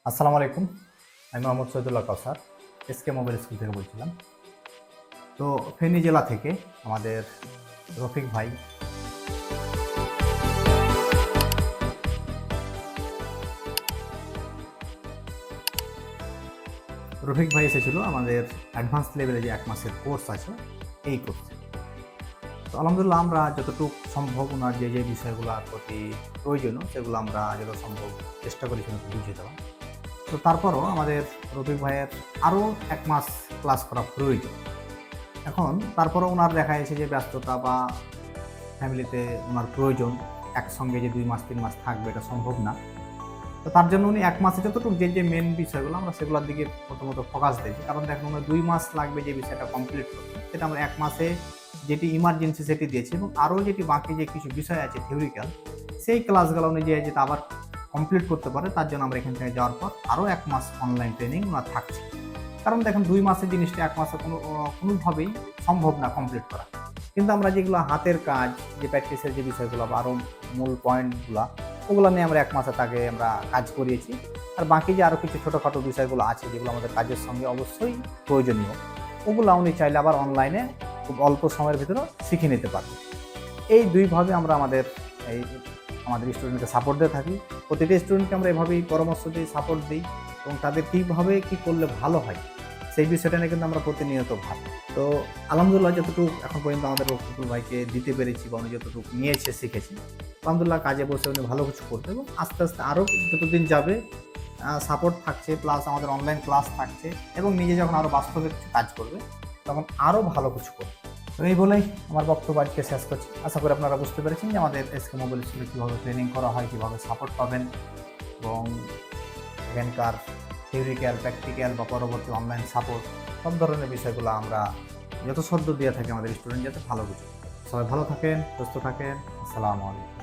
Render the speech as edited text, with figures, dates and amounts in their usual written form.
আসসালামু আলাইকুম। আমি মোহাম্মদ সৈয়দুল্লাহ কাউসার, এস.ক মোবাইল স্কুল থেকে বলছিলাম। তো ফেনী জেলা থেকে আমাদের রফিক ভাই এসেছিল আমাদের অ্যাডভান্স লেভেলে যে 1 মাসের কোর্স আছে এই কোর্সে। তো আলহামদুলিল্লাহ আমরা যতটুকু সম্ভব ওনার যে বিষয়গুলোর প্রতি প্রয়োজনীয় সেগুলো আমরা যত সম্ভব চেষ্টা করেছি ওনাকে বুঝিয়ে দেওয়া। তো তারপরও আমাদের রফিক ভাইয়ের আরও 1 মাস ক্লাস করা প্রয়োজন। এখন তারপরও ওনার দেখা যাচ্ছে যে ব্যস্ততা বা ফ্যামিলিতে ওনার প্রয়োজন, একসঙ্গে যে 2 মাস 3 মাস থাকবে এটা সম্ভব না। তো তার জন্য উনি 1 মাসে যতটুকু যে মেন বিষয়গুলো আমরা সেগুলোর দিকে প্রথমত ফোকাস দিয়েছি। কারণ দেখুন আমরা 2 মাস লাগবে যে বিষয়টা কমপ্লিট করতে, সেটা আমরা 1 মাসে যেটি ইমার্জেন্সি সেটি দিয়েছি এবং আরও যেটি বাকি যে কিছু বিষয় আছে থিওরিক্যাল, সেই ক্লাসগুলো উনি যেটা আবার কমপ্লিট করতে পারে তার জন্য আমরা এখান থেকে যাওয়ার পর আরও 1 মাস অনলাইন ট্রেনিং ওনার থাকছে। কারণ দেখেন 2 মাসের জিনিসটা 1 মাসে কোনোভাবেই সম্ভব না কমপ্লিট করা। কিন্তু আমরা যেগুলো হাতের কাজ, যে প্র্যাকটিসের যে বিষয়গুলো বা আরও মূল পয়েন্টগুলো, ওগুলো নিয়ে আমরা 1 মাসে তাকে আমরা কাজ করিয়েছি। আর বাকি যে আরও কিছু ছোটোখাটো বিষয়গুলো আছে যেগুলো আমাদের কাজের সঙ্গে অবশ্যই প্রয়োজনীয়, ওগুলো উনি চাইলে আবার অনলাইনে খুব অল্প সময়ের ভিতরে শিখে নিতে পারবে। এই দুইভাবে আমরা আমাদের স্টুডেন্টকে সাপোর্ট দিয়ে থাকি। প্রতিটি স্টুডেন্টকে আমরা এভাবেই পরামর্শ দিই, সাপোর্ট দিই এবং তাদের কীভাবে কী করলে ভালো হয় সেই বিষয়টা নিয়ে কিন্তু আমরা প্রতিনিয়ত ভাবি। তো আলহামদুলিল্লাহ যতটুকু এখন পর্যন্ত আমাদের রফিকুল ভাইকে দিতে পেরেছি বা উনি যতটুকু নিয়েছে শিখেছি, আলহামদুলিল্লাহ কাজে বসে উনি ভালো কিছু করতে এবং আস্তে আস্তে আরও যতদিন যাবে সাপোর্ট থাকছে, প্লাস আমাদের অনলাইন ক্লাস থাকছে এবং নিজে যখন আরও বাস্তবে কিছু কাজ করবে তখন আরও ভালো কিছু করবে। তো এই বলেই আমার বক্তব্য আজকে শেষ করছি। আশা করি আপনারা বুঝতে পেরেছেন যে আমাদের এস.ক মোবাইল স্কুলে কীভাবে ট্রেনিং করা হয়, কীভাবে সাপোর্ট পাবেন এবং এখানকার থিওরিক্যাল, প্র্যাকটিক্যাল বা পরবর্তী অনলাইন সাপোর্ট সব ধরনের বিষয়গুলো আমরা যথাসাধ্য দিয়ে থাকি আমাদের স্টুডেন্ট যাতে ভালো বুঝে। সবাই ভালো থাকেন, সুস্থ থাকেন। আসসালামু আলাইকুম।